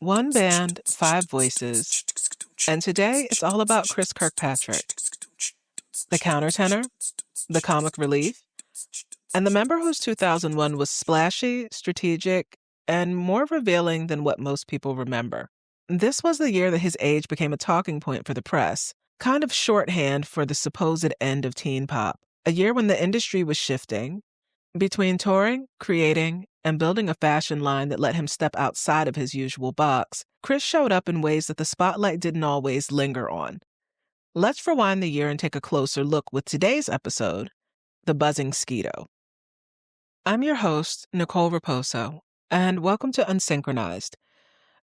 One band, five voices, and today it's all about Chris Kirkpatrick, the countertenor, the comic relief, and the member whose 2001 was splashy, strategic, and more revealing than what most people remember. This was the year that his age became a talking point for the press, kind of shorthand for the supposed end of teen pop, a year when the industry was shifting. Between touring, creating, and building a fashion line that let him step outside of his usual box, Chris showed up in ways that the spotlight didn't always linger on. Let's rewind the year and take a closer look with today's episode, The Buzzing Skeeto. I'm your host, Nicole Raposo, and welcome to Unsynchronized,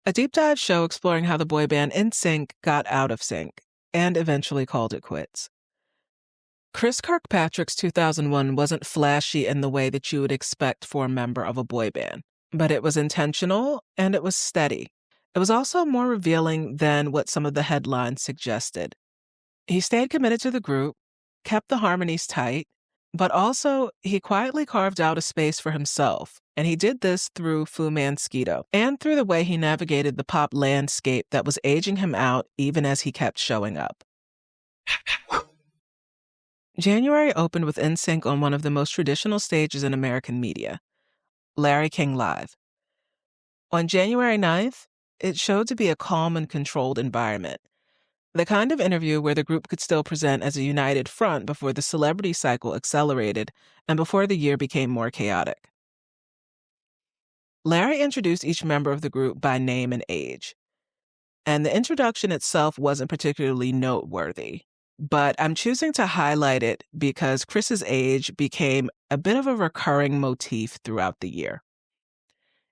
a deep dive show exploring how the boy band NSYNC got out of sync and eventually called it quits. Chris Kirkpatrick's 2001 wasn't flashy in the way that you would expect for a member of a boy band, but it was intentional and it was steady. It was also more revealing than what some of the headlines suggested. He stayed committed to the group, kept the harmonies tight, but also he quietly carved out a space for himself, and he did this through FuMan Skeeto and through the way he navigated the pop landscape that was aging him out even as he kept showing up. January opened with NSYNC on one of the most traditional stages in American media, Larry King Live. On January 9th, it showed to be a calm and controlled environment, the kind of interview where the group could still present as a united front before the celebrity cycle accelerated and before the year became more chaotic. Larry introduced each member of the group by name and age, and the introduction itself wasn't particularly noteworthy. But I'm choosing to highlight it because Chris's age became a bit of a recurring motif throughout the year.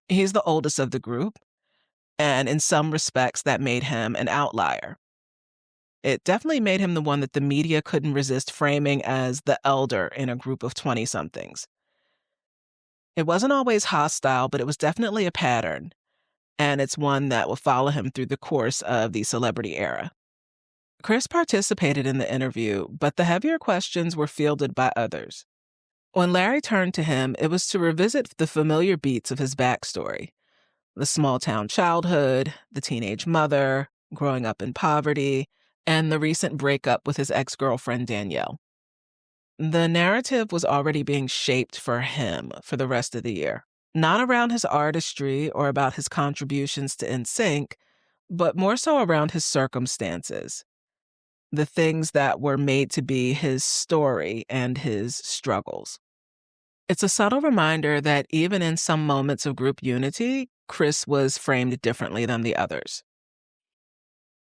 He's the oldest of the group, and in some respects that made him an outlier. It definitely made him the one that the media couldn't resist framing as the elder in a group of 20-somethings. It wasn't always hostile, but it was definitely a pattern, and it's one that will follow him through the course of the celebrity era. Chris participated in the interview, but the heavier questions were fielded by others. When Larry turned to him, it was to revisit the familiar beats of his backstory: the small-town childhood, the teenage mother, growing up in poverty, and the recent breakup with his ex-girlfriend Danielle. The narrative was already being shaped for him for the rest of the year, not around his artistry or about his contributions to NSYNC, but more so around his circumstances. The things that were made to be his story and his struggles. It's a subtle reminder that even in some moments of group unity, Chris was framed differently than the others.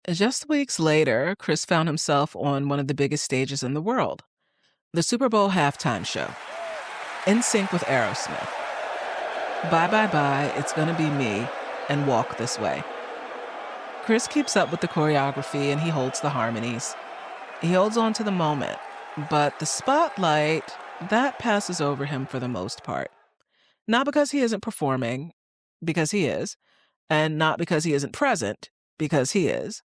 Just weeks later, Chris found himself on one of the biggest stages in the world, the Super Bowl halftime show, NSYNC with Aerosmith. Bye, bye, bye, it's gonna be me, and Walk This Way. Chris keeps up with the choreography and he holds the harmonies. He holds on to the moment, but the spotlight, that passes over him for the most part. Not because he isn't performing, because he is, and not because he isn't present, because he is,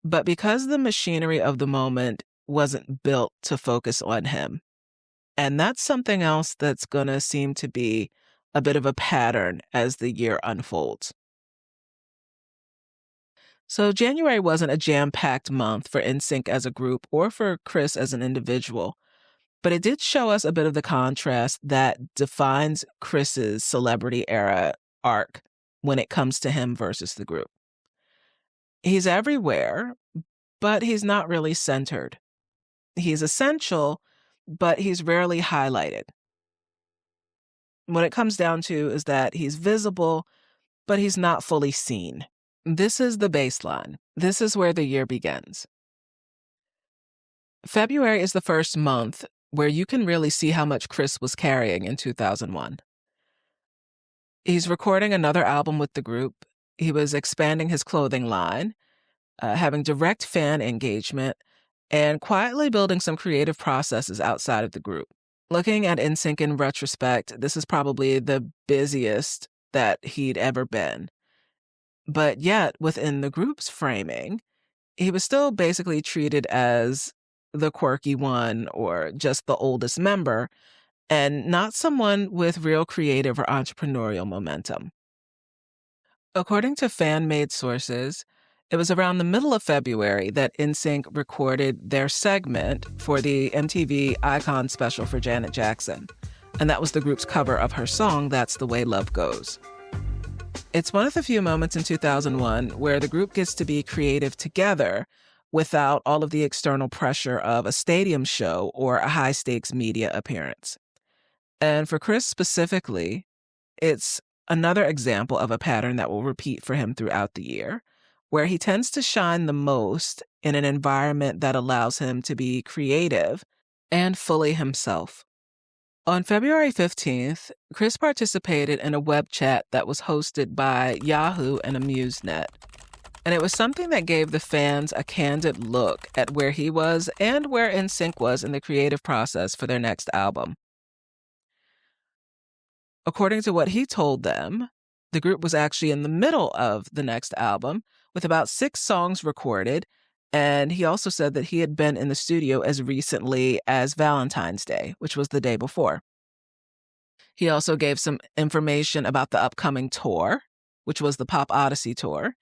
but because the machinery of the moment wasn't built to focus on him. And that's something else that's gonna seem to be a bit of a pattern as the year unfolds. So January wasn't a jam-packed month for NSYNC as a group or for Chris as an individual, but it did show us a bit of the contrast that defines Chris's celebrity era arc when it comes to him versus the group. He's everywhere, but he's not really centered. He's essential, but he's rarely highlighted. What it comes down to is that he's visible, but he's not fully seen. This is the baseline. This is where the year begins. February is the first month where you can really see how much Chris was carrying in 2001. He's recording another album with the group. He was expanding his clothing line, having direct fan engagement, and quietly building some creative processes outside of the group. Looking at NSYNC in retrospect, this is probably the busiest that he'd ever been. But yet, within the group's framing, he was still basically treated as the quirky one or just the oldest member, and not someone with real creative or entrepreneurial momentum. According to fan-made sources, it was around the middle of February that NSYNC recorded their segment for the MTV Icon special for Janet Jackson, and that was the group's cover of her song, That's the Way Love Goes. It's one of the few moments in 2001 where the group gets to be creative together without all of the external pressure of a stadium show or a high-stakes media appearance. And for Chris specifically, it's another example of a pattern that will repeat for him throughout the year, where he tends to shine the most in an environment that allows him to be creative and fully himself. On February 15th, Chris participated in a web chat that was hosted by Yahoo and AmuseNet. And it was something that gave the fans a candid look at where he was and where NSYNC was in the creative process for their next album. According to what he told them, the group was actually in the middle of the next album with about 6 songs recorded, and he also said that he had been in the studio as recently as Valentine's Day, which was the day before. He also gave some information about the upcoming tour, which was the Pop Odyssey tour,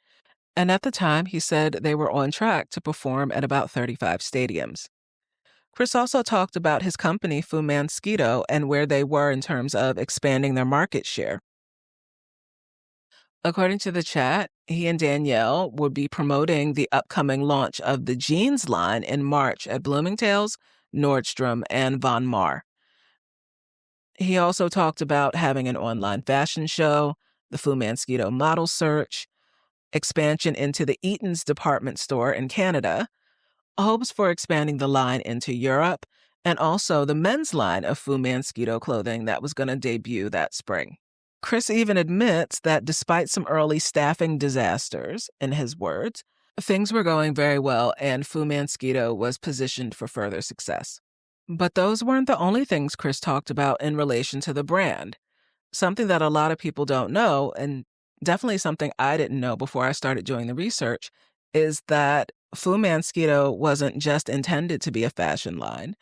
and at the time he said they were on track to perform at about 35 stadiums. Chris also talked about his company, FuMan Skeeto, and where they were in terms of expanding their market share. According to the chat, he and Danielle would be promoting the upcoming launch of the jeans line in March at Bloomingdale's, Nordstrom, and Von Maur. He also talked about having an online fashion show, the FuMan Skeeto model search, expansion into the Eaton's department store in Canada, hopes for expanding the line into Europe, and also the men's line of FuMan Skeeto clothing that was going to debut that spring. Chris even admits that despite some early staffing disasters, in his words, things were going very well and FuMan Skeeto was positioned for further success. But those weren't the only things Chris talked about in relation to the brand. Something that a lot of people don't know, and definitely something I didn't know before I started doing the research, is that FuMan Skeeto wasn't just intended to be a fashion line.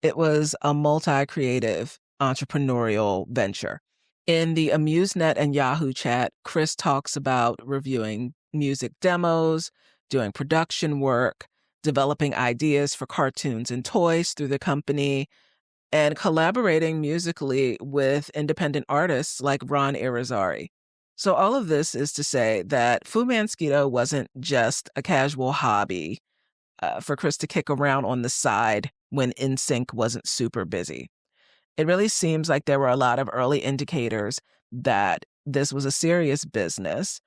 It was a multi-creative entrepreneurial venture. In the AmuseNet and Yahoo chat, Chris talks about reviewing music demos, doing production work, developing ideas for cartoons and toys through the company, and collaborating musically with independent artists like Ron Irizarry. So all of this is to say that FuMan Skeeto wasn't just a casual hobby for Chris to kick around on the side when NSYNC wasn't super busy. It really seems like there were a lot of early indicators that this was a serious business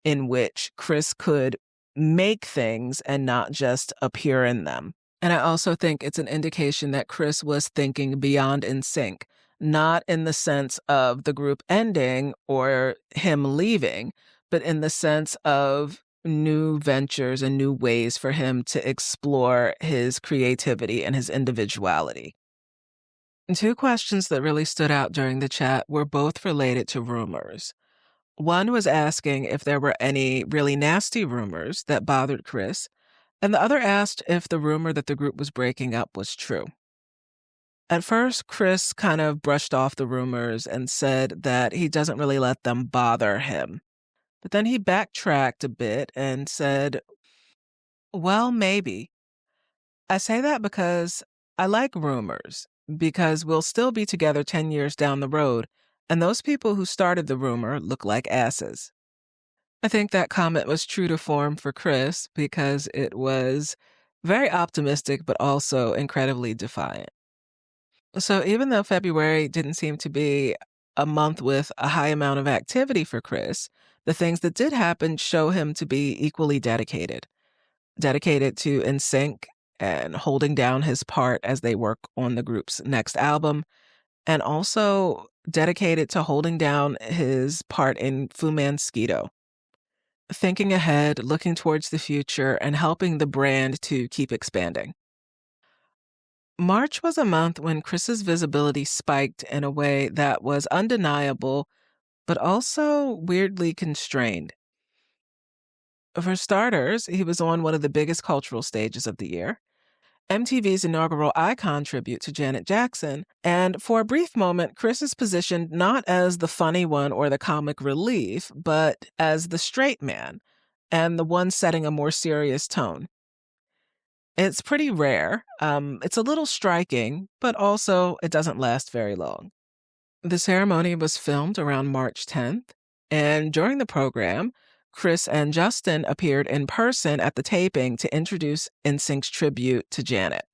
in which Chris could make things and not just appear in them. And I also think it's an indication that Chris was thinking beyond NSYNC, not in the sense of the group ending or him leaving, but in the sense of new ventures and new ways for him to explore his creativity and his individuality. 2 questions that really stood out during the chat were both related to rumors. One was asking if there were any really nasty rumors that bothered Chris, and the other asked if the rumor that the group was breaking up was true. At first, Chris kind of brushed off the rumors and said that he doesn't really let them bother him. But then he backtracked a bit and said, well, maybe. I say that because I like rumors, because we'll still be together 10 years down the road, and those people who started the rumor look like asses. I think that comment was true to form for Chris because it was very optimistic, but also incredibly defiant. So even though February didn't seem to be a month with a high amount of activity for Chris, the things that did happen show him to be equally dedicated. Dedicated to NSYNC and holding down his part as they work on the group's next album, and also dedicated to holding down his part in FuMan Skeeto. Thinking ahead, looking towards the future, and helping the brand to keep expanding. March was a month when Chris's visibility spiked in a way that was undeniable, but also weirdly constrained. For starters, he was on one of the biggest cultural stages of the year. MTV's inaugural Icon tribute to Janet Jackson, and for a brief moment, Chris is positioned not as the funny one or the comic relief, but as the straight man, and the one setting a more serious tone. It's pretty rare. It's a little striking, but also it doesn't last very long. The ceremony was filmed around March 10th, and during the program, Chris and Justin appeared in person at the taping to introduce NSYNC's tribute to Janet.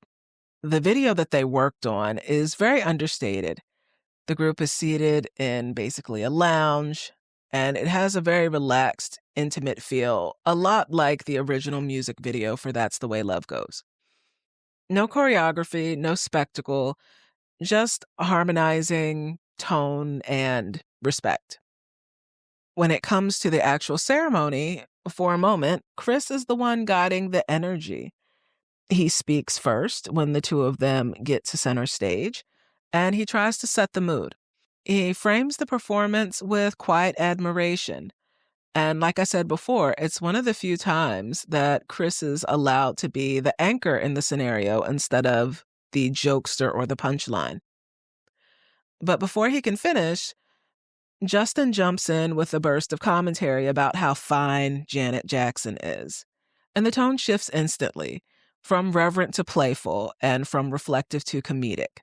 The video that they worked on is very understated. The group is seated in basically a lounge, and it has a very relaxed, intimate feel, a lot like the original music video for That's the Way Love Goes. No choreography, no spectacle, just harmonizing, tone, and respect. When it comes to the actual ceremony, for a moment, Chris is the one guiding the energy. He speaks first when the two of them get to center stage, and he tries to set the mood. He frames the performance with quiet admiration. And like I said before, it's one of the few times that Chris is allowed to be the anchor in the scenario instead of the jokester or the punchline. But before he can finish, Justin jumps in with a burst of commentary about how fine Janet Jackson is. And the tone shifts instantly, from reverent to playful, and from reflective to comedic.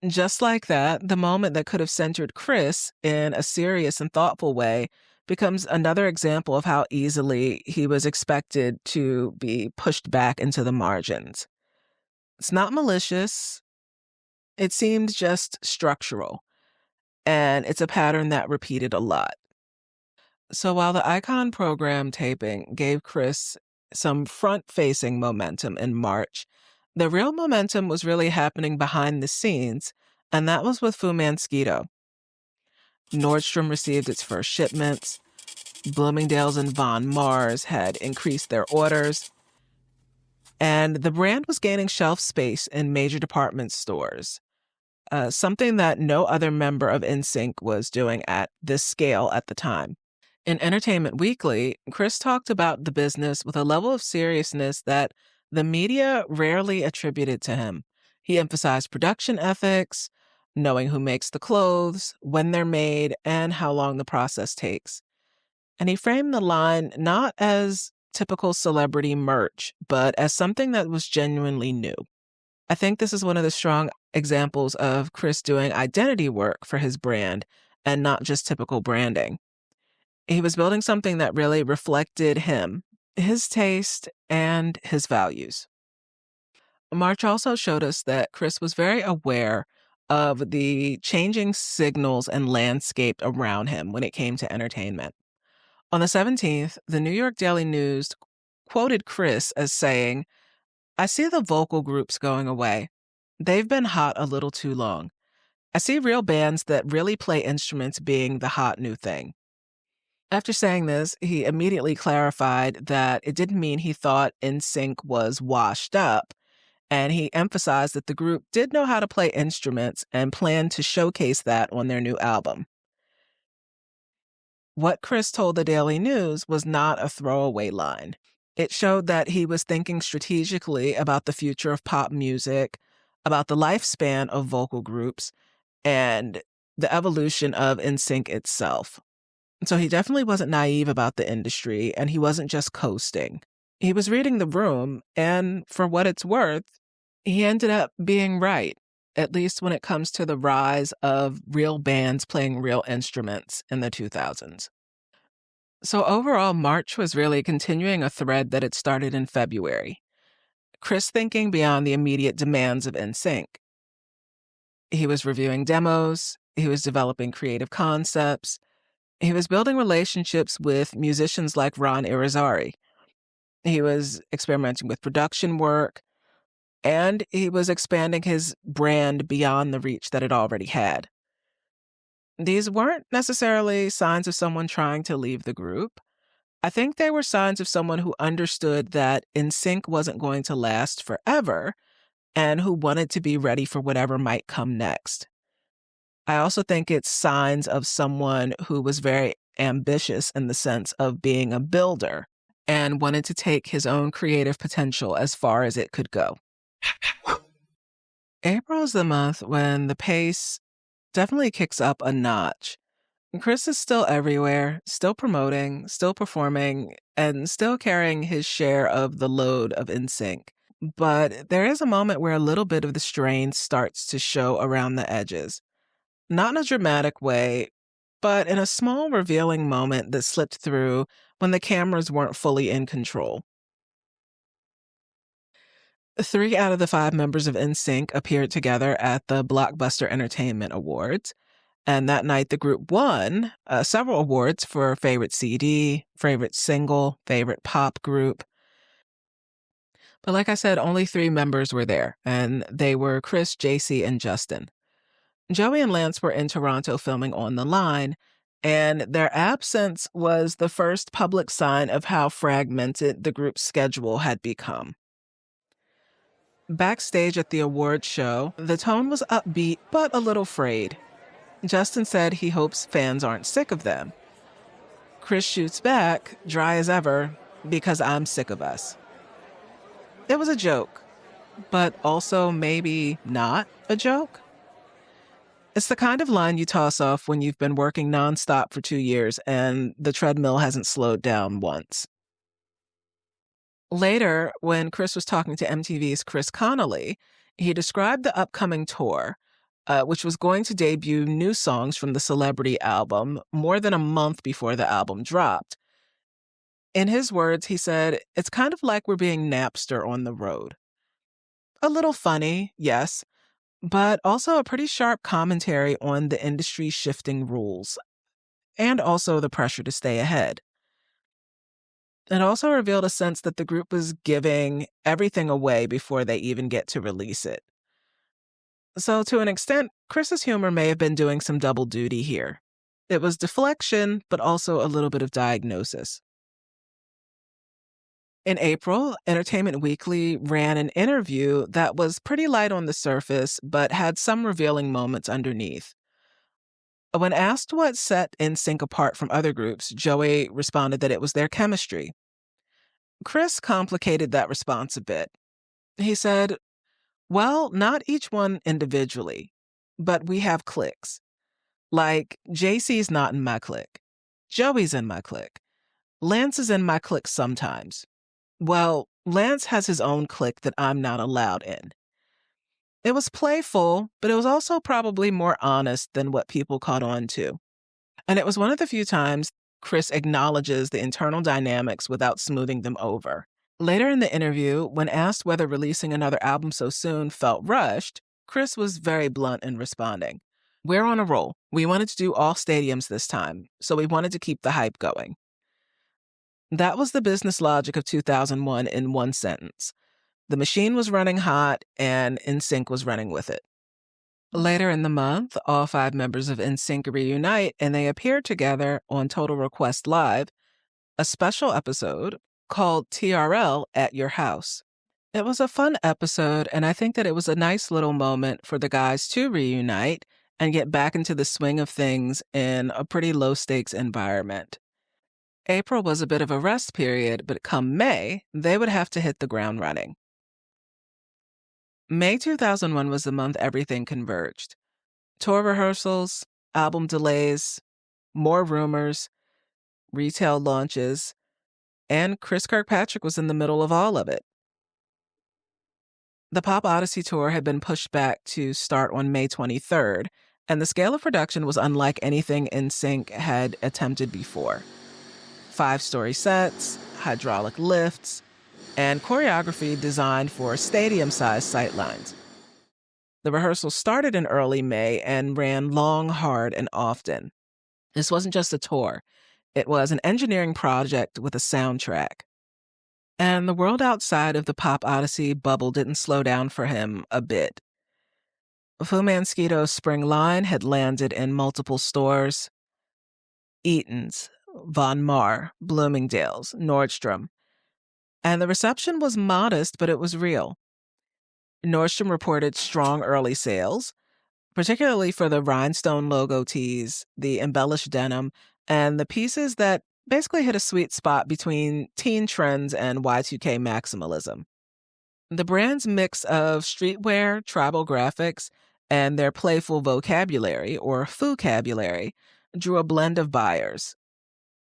Just like that, the moment that could have centered Chris in a serious and thoughtful way becomes another example of how easily he was expected to be pushed back into the margins. It's not malicious. It seemed just structural. And it's a pattern that repeated a lot. So while the Icon program taping gave Chris some front-facing momentum in March, the real momentum was really happening behind the scenes, and that was with FuMan Skeeto. Nordstrom received its first shipments. Bloomingdale's and Von Mars had increased their orders. And the brand was gaining shelf space in major department stores. Something that no other member of NSYNC was doing at this scale at the time. In Entertainment Weekly, Chris talked about the business with a level of seriousness that the media rarely attributed to him. He emphasized production ethics, knowing who makes the clothes, when they're made, and how long the process takes. And he framed the line not as typical celebrity merch, but as something that was genuinely new. I think this is one of the strong examples of Chris doing identity work for his brand and not just typical branding. He was building something that really reflected him, his taste, and his values. March also showed us that Chris was very aware of the changing signals and landscape around him when it came to entertainment. On the 17th, the New York Daily News quoted Chris as saying, "I see the vocal groups going away. They've been hot a little too long. I see real bands that really play instruments being the hot new thing." After saying this, he immediately clarified that it didn't mean he thought NSYNC was washed up, and he emphasized that the group did know how to play instruments and planned to showcase that on their new album. What Chris told the Daily News was not a throwaway line. It showed that he was thinking strategically about the future of pop music, about the lifespan of vocal groups, and the evolution of NSYNC itself. So he definitely wasn't naive about the industry, and he wasn't just coasting. He was reading the room, and for what it's worth, he ended up being right, at least when it comes to the rise of real bands playing real instruments in the 2000s. So overall, March was really continuing a thread that had started in February. Chris thinking beyond the immediate demands of NSYNC. He was reviewing demos, he was developing creative concepts, he was building relationships with musicians like Ron Irizarry. He was experimenting with production work, and he was expanding his brand beyond the reach that it already had. These weren't necessarily signs of someone trying to leave the group. I think they were signs of someone who understood that NSYNC wasn't going to last forever and who wanted to be ready for whatever might come next. I also think it's signs of someone who was very ambitious in the sense of being a builder and wanted to take his own creative potential as far as it could go. April is the month when the pace definitely kicks up a notch. Chris is still everywhere, still promoting, still performing, and still carrying his share of the load of NSYNC. But there is a moment where a little bit of the strain starts to show around the edges. Not in a dramatic way, but in a small revealing moment that slipped through when the cameras weren't fully in control. 3 out of the 5 members of NSYNC appeared together at the Blockbuster Entertainment Awards. And that night, the group won several awards for favorite CD, favorite single, favorite pop group. But like I said, only 3 members were there, and they were Chris, JC, and Justin. Joey and Lance were in Toronto filming On the Line, and their absence was the first public sign of how fragmented the group's schedule had become. Backstage at the awards show, the tone was upbeat but a little frayed. Justin said he hopes fans aren't sick of them. Chris shoots back, dry as ever, because I'm sick of us. It was a joke, but also maybe not a joke. It's the kind of line you toss off when you've been working nonstop for 2 years and the treadmill hasn't slowed down once. Later, when Chris was talking to MTV's Chris Connolly, he described the upcoming tour, which was going to debut new songs from the Celebrity album more than a month before the album dropped. In his words, he said, "It's kind of like we're being Napster on the road." A little funny, yes, but also a pretty sharp commentary on the industry's shifting rules, and also the pressure to stay ahead. It also revealed a sense that the group was giving everything away before they even get to release it. So to an extent, Chris's humor may have been doing some double duty here. It was deflection, but also a little bit of diagnosis. In April, Entertainment Weekly ran an interview that was pretty light on the surface, but had some revealing moments underneath. When asked what set NSYNC apart from other groups, Joey responded that it was their chemistry. Chris complicated that response a bit. He said, "Well, not each one individually, but we have cliques. Like, JC's not in my clique. Joey's in my clique. Lance is in my clique sometimes. Well, Lance has his own clique that I'm not allowed in." It was playful, but it was also probably more honest than what people caught on to. And it was one of the few times Chris acknowledges the internal dynamics without smoothing them over. Later in the interview, when asked whether releasing another album so soon felt rushed, Chris was very blunt in responding. "We're on a roll. We wanted to do all stadiums this time, so we wanted to keep the hype going." That was the business logic of 2001 in one sentence. The machine was running hot, and NSYNC was running with it. Later in the month, all 5 members of NSYNC reunite, and they appear together on Total Request Live, a special episode called TRL at Your House. It was a fun episode, and I think that it was a nice little moment for the guys to reunite and get back into the swing of things in a pretty low-stakes environment. April was a bit of a rest period, but come May, they would have to hit the ground running. May 2001 was the month everything converged. Tour rehearsals, album delays, more rumors, retail launches, and Chris Kirkpatrick was in the middle of all of it. The Pop Odyssey tour had been pushed back to start on May 23rd, and the scale of production was unlike anything NSYNC had attempted before. 5-story sets, hydraulic lifts, and choreography designed for stadium-sized sightlines. The rehearsals started in early May and ran long, hard, and often. This wasn't just a tour. It was an engineering project with a soundtrack. And the world outside of the Pop Odyssey bubble didn't slow down for him a bit. FuMan Skeeto's spring line had landed in multiple stores: Eaton's, Von Maur, Bloomingdale's, Nordstrom. And the reception was modest, but it was real. Nordstrom reported strong early sales, particularly for the rhinestone logo tees, the embellished denim, and the pieces that basically hit a sweet spot between teen trends and Y2K maximalism. The brand's mix of streetwear, tribal graphics, and their playful vocabulary, or FuCabulary, drew a blend of buyers.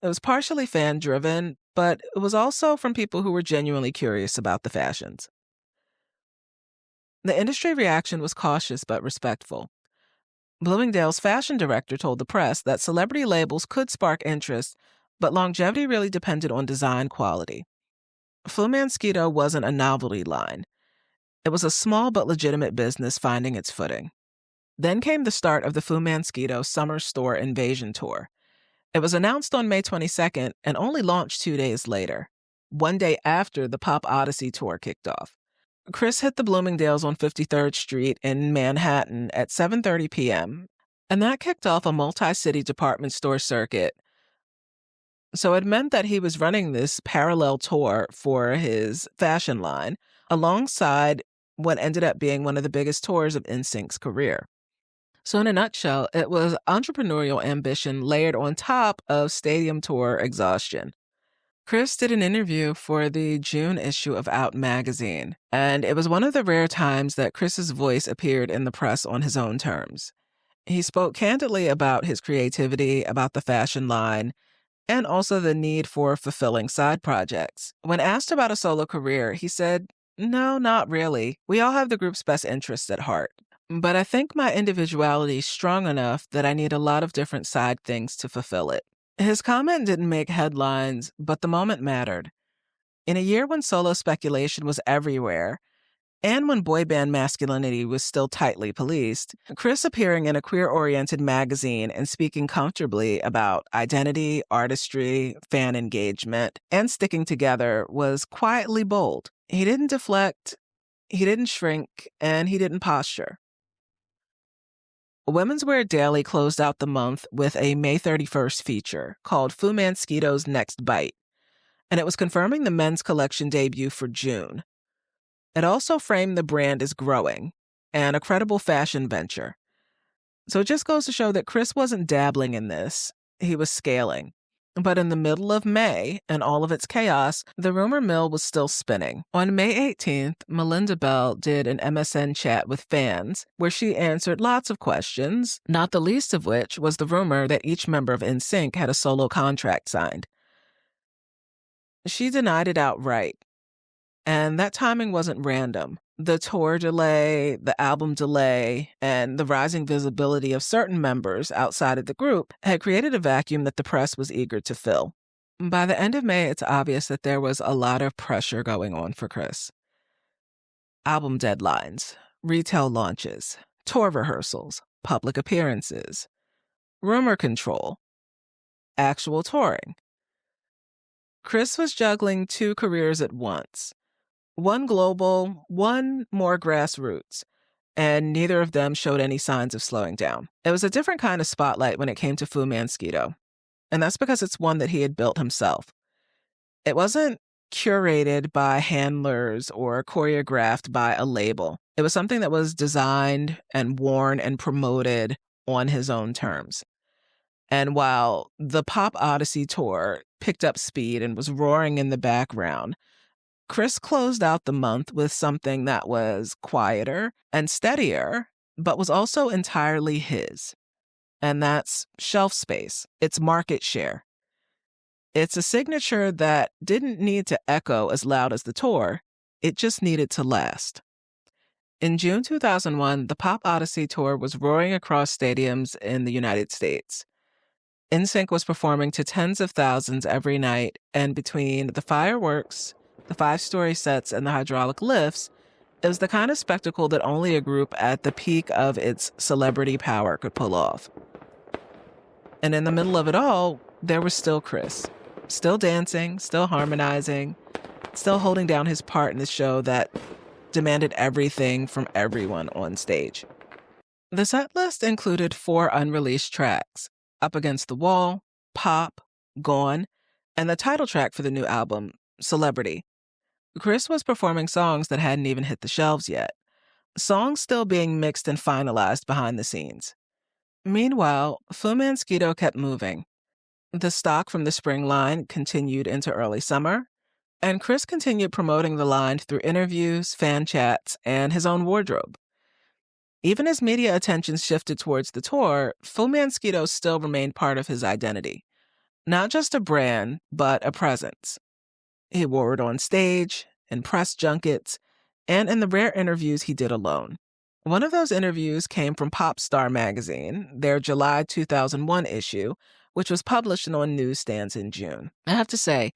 It was partially fan-driven, but it was also from people who were genuinely curious about the fashions. The industry reaction was cautious but respectful. Bloomingdale's fashion director told the press that celebrity labels could spark interest, but longevity really depended on design quality. FuMan Skeeto wasn't a novelty line. It was a small but legitimate business finding its footing. Then came the start of the FuMan Skeeto Summer Store Invasion Tour. It was announced on May 22nd and only launched 2 days later, one day after the Pop Odyssey tour kicked off. Chris hit the Bloomingdale's on 53rd Street in Manhattan at 7:30 p.m., and that kicked off a multi-city department store circuit. So it meant that he was running this parallel tour for his fashion line alongside what ended up being one of the biggest tours of NSYNC's career. So in a nutshell, it was entrepreneurial ambition layered on top of stadium tour exhaustion. Chris did an interview for the June issue of Out magazine, and it was one of the rare times that Chris's voice appeared in the press on his own terms. He spoke candidly about his creativity, about the fashion line, and also the need for fulfilling side projects. When asked about a solo career, he said, "No, not really. We all have the group's best interests at heart. But I think my individuality is strong enough that I need a lot of different side things to fulfill it." His comment didn't make headlines, but the moment mattered. In a year when solo speculation was everywhere, and when boy band masculinity was still tightly policed, Chris appearing in a queer-oriented magazine and speaking comfortably about identity, artistry, fan engagement, and sticking together was quietly bold. He didn't deflect, he didn't shrink, and he didn't posture. Women's Wear Daily closed out the month with a May 31st feature called FuMan Skeeto's Next Bite, and it was confirming the men's collection debut for June. It also framed the brand as growing and a credible fashion venture. So it just goes to show that Chris wasn't dabbling in this, he was scaling. But in the middle of May and all of its chaos, the rumor mill was still spinning. On May 18th, Melinda Bell did an MSN chat with fans where she answered lots of questions, not the least of which was the rumor that each member of NSYNC had a solo contract signed. She denied it outright, and that timing wasn't random. The tour delay, the album delay, and the rising visibility of certain members outside of the group had created a vacuum that the press was eager to fill. By the end of May, it's obvious that there was a lot of pressure going on for Chris. Album deadlines, retail launches, tour rehearsals, public appearances, rumor control, actual touring. Chris was juggling 2 careers at once. One global, one more grassroots, and neither of them showed any signs of slowing down. It was a different kind of spotlight when it came to FuMan Skeeto, and that's because it's one that he had built himself. It wasn't curated by handlers or choreographed by a label. It was something that was designed and worn and promoted on his own terms. And while the Pop Odyssey tour picked up speed and was roaring in the background, Chris closed out the month with something that was quieter and steadier, but was also entirely his. And that's shelf space. It's market share. It's a signature that didn't need to echo as loud as the tour. It just needed to last. In June 2001, the Pop Odyssey tour was roaring across stadiums in the United States. NSYNC was performing to tens of thousands every night, and between the fireworks, the 5-story sets, and the hydraulic lifts, it was the kind of spectacle that only a group at the peak of its celebrity power could pull off. And in the middle of it all, there was still Chris, still dancing, still harmonizing, still holding down his part in the show that demanded everything from everyone on stage. The set list included 4 unreleased tracks, Up Against the Wall, Pop, Gone, and the title track for the new album, Celebrity. Chris was performing songs that hadn't even hit the shelves yet, songs still being mixed and finalized behind the scenes. Meanwhile, FuMan Skeeto kept moving. The stock from the spring line continued into early summer, And Chris continued promoting the line through interviews, fan chats, and his own wardrobe. Even as media attention shifted towards the tour, FuMan Skeeto still remained part of his identity. Not just a brand, but a presence. He wore it on stage, in press junkets, and in the rare interviews he did alone. One of those interviews came from Pop Star magazine, their July 2001 issue, which was published on newsstands in June. I have to say,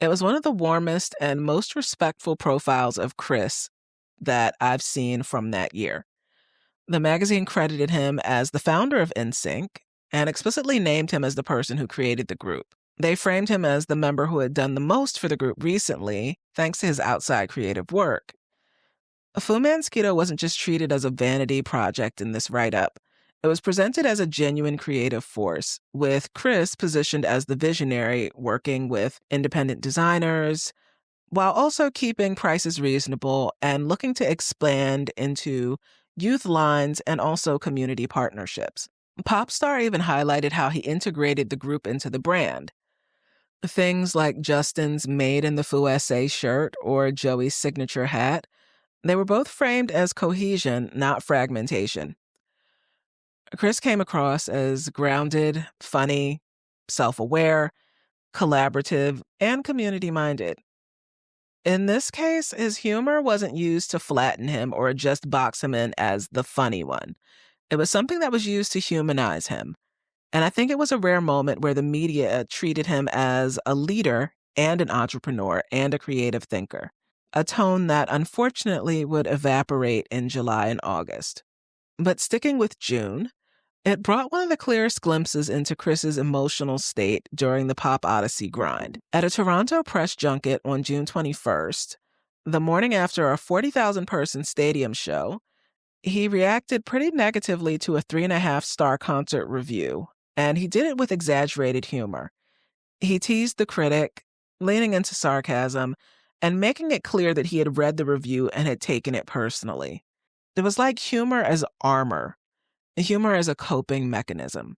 it was one of the warmest and most respectful profiles of Chris that I've seen from that year. The magazine credited him as the founder of NSYNC and explicitly named him as the person who created the group. They framed him as the member who had done the most for the group recently, thanks to his outside creative work. FuMan Skeeto wasn't just treated as a vanity project in this write-up. It was presented as a genuine creative force, with Chris positioned as the visionary, working with independent designers, while also keeping prices reasonable and looking to expand into youth lines and also community partnerships. Popstar even highlighted how he integrated the group into the brand. Things like Justin's Made in the FUSA shirt or Joey's signature hat, they were both framed as cohesion, not fragmentation. Chris came across as grounded, funny, self-aware, collaborative, and community-minded. In this case, his humor wasn't used to flatten him or just box him in as the funny one. It was something that was used to humanize him. And I think it was a rare moment where the media treated him as a leader and an entrepreneur and a creative thinker, a tone that unfortunately would evaporate in July and August. But sticking with June, it brought one of the clearest glimpses into Chris's emotional state during the Pop Odyssey grind. At a Toronto press junket on June 21st, the morning after a 40,000-person stadium show, he reacted pretty negatively to a 3.5-star concert review, and he did it with exaggerated humor. He teased the critic, leaning into sarcasm, and making it clear that he had read the review and had taken it personally. It was like humor as armor. Humor as a coping mechanism.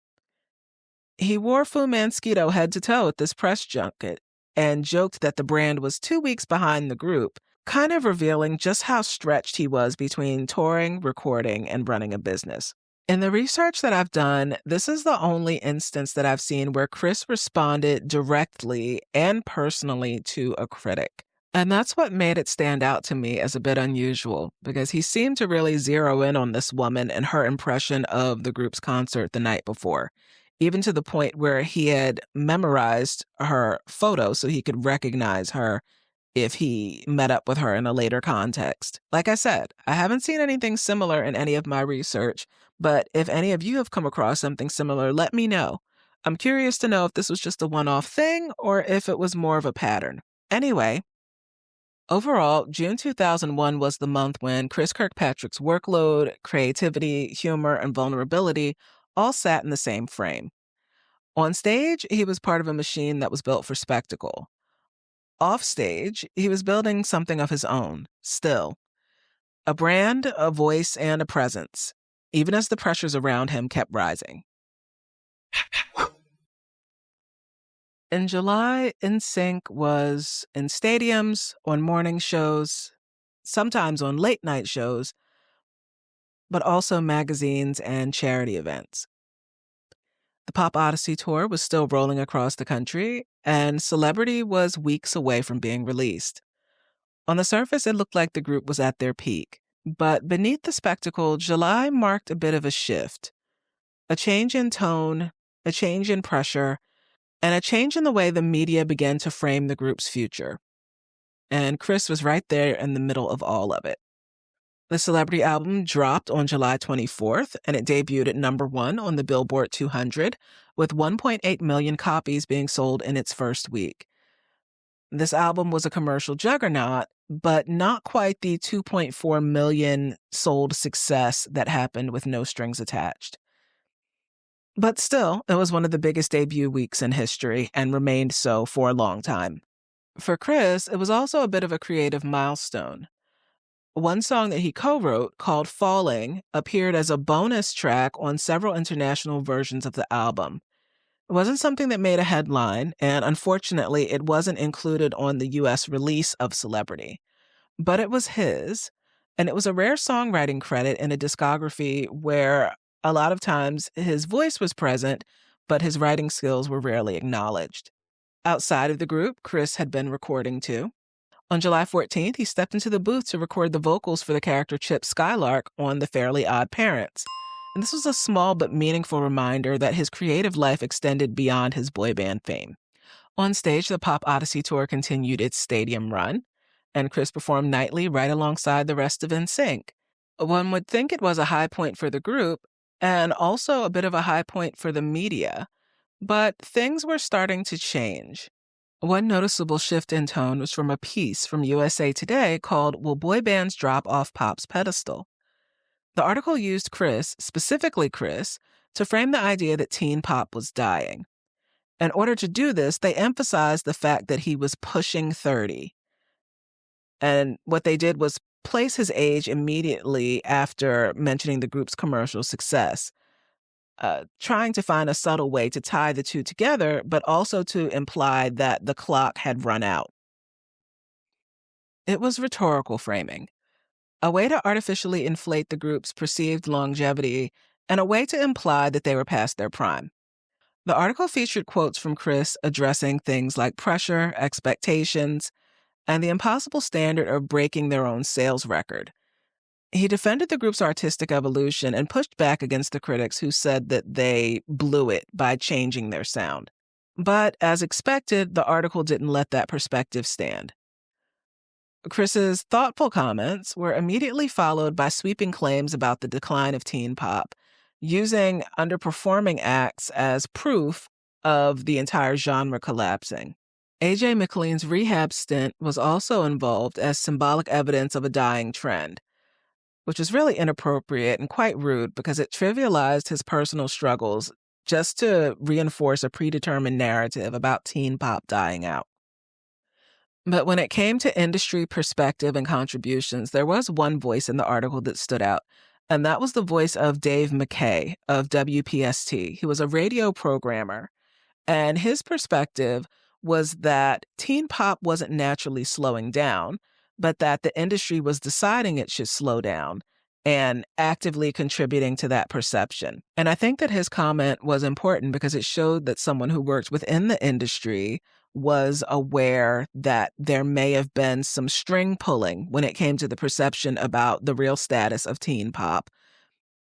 He wore FuMan Skeeto head to toe at this press junket and joked that the brand was 2 weeks behind the group, kind of revealing just how stretched he was between touring, recording, and running a business. In the research that I've done, this is the only instance that I've seen where Chris responded directly and personally to a critic. And that's what made it stand out to me as a bit unusual, because he seemed to really zero in on this woman and her impression of the group's concert the night before, even to the point where he had memorized her photo so he could recognize her if he met up with her in a later context. Like I said, I haven't seen anything similar in any of my research, but if any of you have come across something similar, let me know. I'm curious to know if this was just a one-off thing or if it was more of a pattern. Anyway, overall, June 2001 was the month when Chris Kirkpatrick's workload, creativity, humor, and vulnerability all sat in the same frame. On stage, he was part of a machine that was built for spectacle. Off stage, he was building something of his own, still. A brand, a voice, and a presence, even as the pressures around him kept rising. In July, NSYNC was in stadiums, on morning shows, sometimes on late-night shows, but also magazines and charity events. The Pop Odyssey tour was still rolling across the country, and Celebrity was weeks away from being released. On the surface, it looked like the group was at their peak, but beneath the spectacle, July marked a bit of a shift. A change in tone, a change in pressure, and a change in the way the media began to frame the group's future. And Chris was right there in the middle of all of it. The Celebrity album dropped on July 24th, and it debuted at #1 on the Billboard 200, with 1.8 million copies being sold in its first week. This album was a commercial juggernaut, but not quite the 2.4 million sold success that happened with No Strings Attached. But still, it was one of the biggest debut weeks in history and remained so for a long time. For Chris, it was also a bit of a creative milestone. One song that he co-wrote, called Falling, appeared as a bonus track on several international versions of the album. It wasn't something that made a headline, and unfortunately, it wasn't included on the U.S. release of Celebrity. But it was his, and it was a rare songwriting credit in a discography where a lot of times his voice was present, but his writing skills were rarely acknowledged. Outside of the group, Chris had been recording too. On July 14th, he stepped into the booth to record the vocals for the character Chip Skylark on The Fairly Odd Parents. And this was a small but meaningful reminder that his creative life extended beyond his boy band fame. On stage, the Pop Odyssey Tour continued its stadium run, and Chris performed nightly right alongside the rest of NSYNC. One would think it was a high point for the group, and also a bit of a high point for the media, but things were starting to change. One noticeable shift in tone was from a piece from USA Today called "Will Boy Bands Drop Off Pop's Pedestal?" The article used Chris, specifically Chris, to frame the idea that teen pop was dying. In order to do this, they emphasized the fact that he was pushing 30. And what they did was place his age immediately after mentioning the group's commercial success, trying to find a subtle way to tie the two together, but also to imply that the clock had run out. It was rhetorical framing, a way to artificially inflate the group's perceived longevity and a way to imply that they were past their prime. The article featured quotes from Chris addressing things like pressure, expectations, and the impossible standard of breaking their own sales record. He defended the group's artistic evolution and pushed back against the critics who said that they blew it by changing their sound. But as expected, the article didn't let that perspective stand. Chris's thoughtful comments were immediately followed by sweeping claims about the decline of teen pop, using underperforming acts as proof of the entire genre collapsing. A.J. McLean's rehab stint was also involved as symbolic evidence of a dying trend, which is really inappropriate and quite rude because it trivialized his personal struggles just to reinforce a predetermined narrative about teen pop dying out. But when it came to industry perspective and contributions, there was one voice in the article that stood out, and that was the voice of Dave McKay of WPST. He was a radio programmer, and his perspective was that teen pop wasn't naturally slowing down, but that the industry was deciding it should slow down and actively contributing to that perception. And I think that his comment was important because it showed that someone who worked within the industry was aware that there may have been some string pulling when it came to the perception about the real status of teen pop.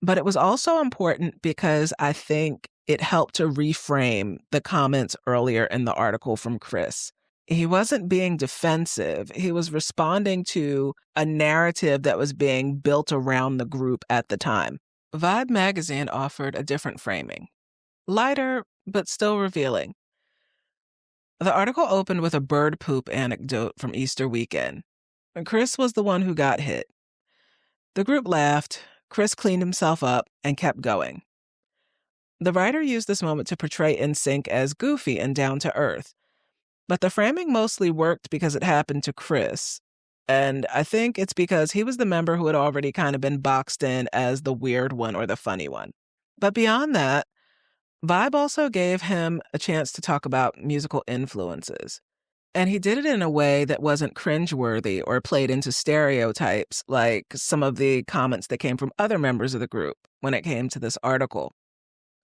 But it was also important because I think it helped to reframe the comments earlier in the article from Chris. He wasn't being defensive. He was responding to a narrative that was being built around the group at the time. Vibe magazine offered a different framing, lighter, but still revealing. The article opened with a bird poop anecdote from Easter weekend. Chris was the one who got hit. The group laughed, Chris cleaned himself up, and kept going. The writer used this moment to portray NSYNC as goofy and down to earth. But the framing mostly worked because it happened to Chris. And I think it's because he was the member who had already kind of been boxed in as the weird one or the funny one. But beyond that, Vibe also gave him a chance to talk about musical influences. And he did it in a way that wasn't cringeworthy or played into stereotypes like some of the comments that came from other members of the group when it came to this article.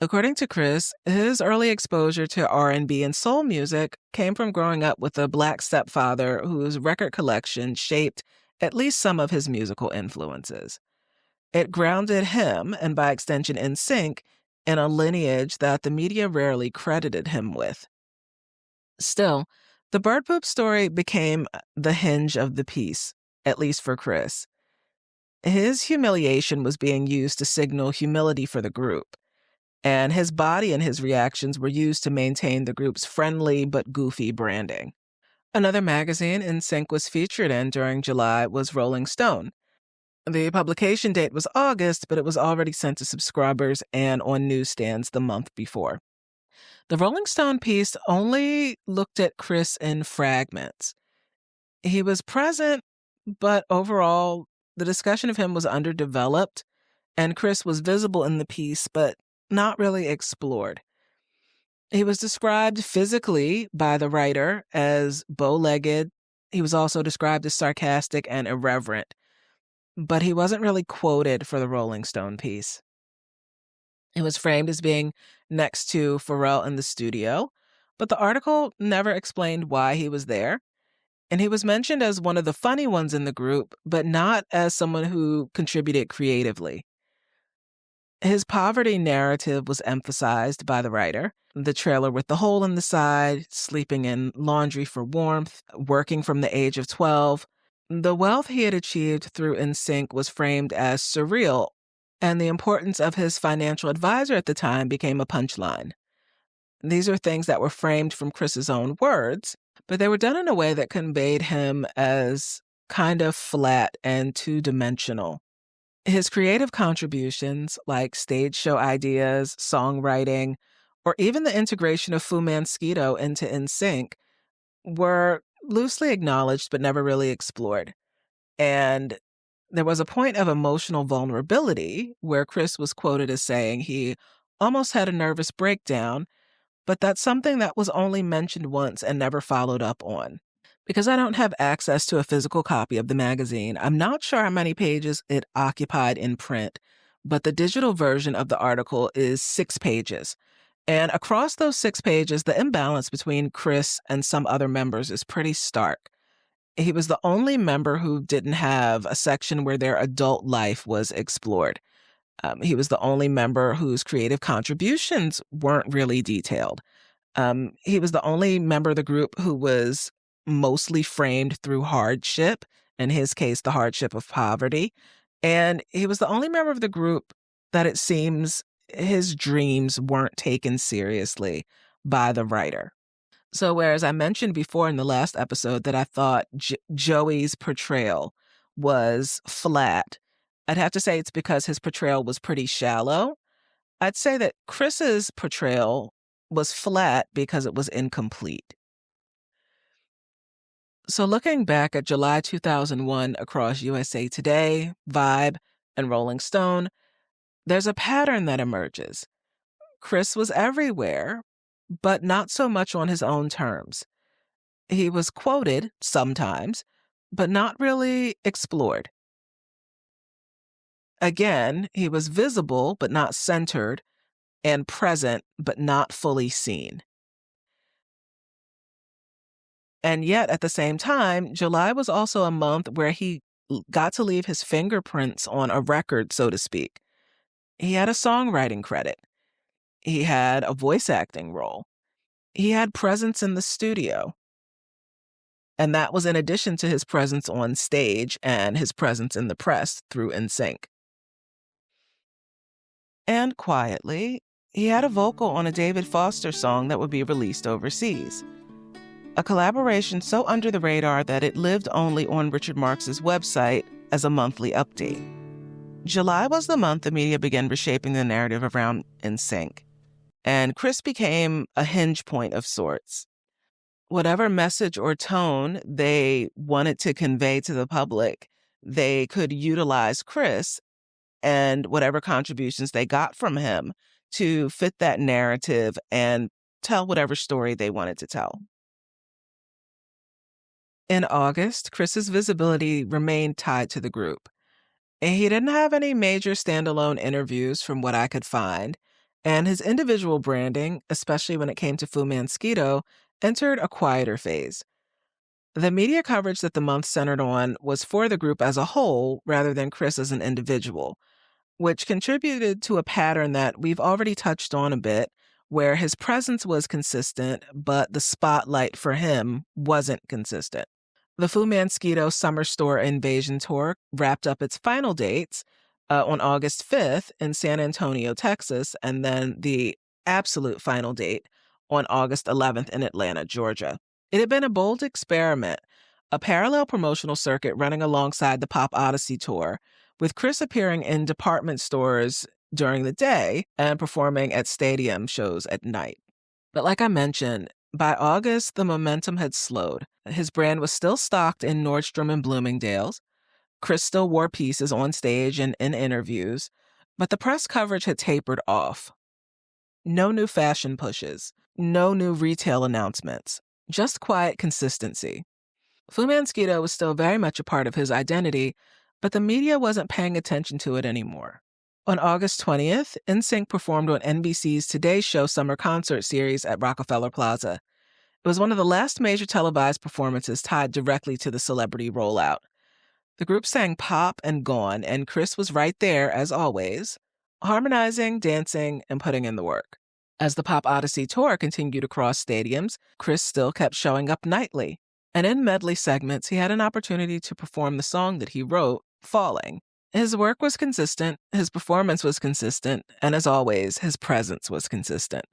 According to Chris, his early exposure to R&B and soul music came from growing up with a Black stepfather whose record collection shaped at least some of his musical influences. It grounded him, and by extension NSYNC, in a lineage that the media rarely credited him with. Still, the bird poop story became the hinge of the piece, at least for Chris. His humiliation was being used to signal humility for the group, and his body and his reactions were used to maintain the group's friendly but goofy branding. Another magazine NSYNC was featured in during July was Rolling Stone. The publication date was August, but it was already sent to subscribers and on newsstands the month before. The Rolling Stone piece only looked at Chris in fragments. He was present, but overall, the discussion of him was underdeveloped, and Chris was visible in the piece, but not really explored. He was described physically by the writer as bow-legged. He was also described as sarcastic and irreverent, but he wasn't really quoted for the Rolling Stone piece. He was framed as being next to Pharrell in the studio, but the article never explained why he was there. And he was mentioned as one of the funny ones in the group, but not as someone who contributed creatively. His poverty narrative was emphasized by the writer. The trailer with the hole in the side, sleeping in laundry for warmth, working from the age of 12. The wealth he had achieved through NSYNC was framed as surreal, and the importance of his financial advisor at the time became a punchline. These are things that were framed from Chris's own words, but they were done in a way that conveyed him as kind of flat and two-dimensional. His creative contributions, like stage show ideas, songwriting, or even the integration of FuMan Skeeto into NSYNC, were loosely acknowledged but never really explored. And there was a point of emotional vulnerability where Chris was quoted as saying he almost had a nervous breakdown, but that's something that was only mentioned once and never followed up on. Because I don't have access to a physical copy of the magazine, I'm not sure how many pages it occupied in print, but the digital version of the article is 6 pages. And across those 6 pages, the imbalance between Chris and some other members is pretty stark. He was the only member who didn't have a section where their adult life was explored. He was the only member whose creative contributions weren't really detailed. He was the only member of the group who was mostly framed through hardship, in his case, the hardship of poverty. And he was the only member of the group that it seems his dreams weren't taken seriously by the writer. So whereas I mentioned before in the last episode that I thought Joey's portrayal was flat, I'd have to say it's because his portrayal was pretty shallow. I'd say that Chris's portrayal was flat because it was incomplete. So looking back at July 2001 across USA Today, Vibe, and Rolling Stone, there's a pattern that emerges. Chris was everywhere, but not so much on his own terms. He was quoted sometimes, but not really explored. Again, he was visible, but not centered, and present, but not fully seen. And yet, at the same time, July was also a month where he got to leave his fingerprints on a record, so to speak. He had a songwriting credit. He had a voice acting role. He had presence in the studio. And that was in addition to his presence on stage and his presence in the press through NSYNC. And quietly, he had a vocal on a David Foster song that would be released overseas. A collaboration so under the radar that it lived only on Richard Marx's website as a monthly update. July was the month the media began reshaping the narrative around NSYNC, and Chris became a hinge point of sorts. Whatever message or tone they wanted to convey to the public, they could utilize Chris and whatever contributions they got from him to fit that narrative and tell whatever story they wanted to tell. In August, Chris's visibility remained tied to the group. And he didn't have any major standalone interviews from what I could find, and his individual branding, especially when it came to FuMan Skeeto, entered a quieter phase. The media coverage that the month centered on was for the group as a whole rather than Chris as an individual, which contributed to a pattern that we've already touched on a bit, where his presence was consistent, but the spotlight for him wasn't consistent. The FuMan Skeeto Summer Store Invasion Tour wrapped up its final dates on August 5th in San Antonio, Texas, and then the absolute final date on August 11th in Atlanta, Georgia. It had been a bold experiment, a parallel promotional circuit running alongside the Pop Odyssey Tour, with Chris appearing in department stores during the day and performing at stadium shows at night. But like I mentioned, by August, the momentum had slowed. His brand was still stocked in Nordstrom and Bloomingdale's. Chris still wore pieces on stage and in interviews, but the press coverage had tapered off. No new fashion pushes, no new retail announcements, just quiet consistency. FuMan Skeeto was still very much a part of his identity, but the media wasn't paying attention to it anymore. On August 20th, NSYNC performed on NBC's Today Show summer concert series at Rockefeller Plaza. It was one of the last major televised performances tied directly to the celebrity rollout. The group sang Pop and Gone, and Chris was right there, as always, harmonizing, dancing, and putting in the work. As the Pop Odyssey tour continued across stadiums, Chris still kept showing up nightly. And in medley segments, he had an opportunity to perform the song that he wrote, Falling. His work was consistent, his performance was consistent, and as always, his presence was consistent.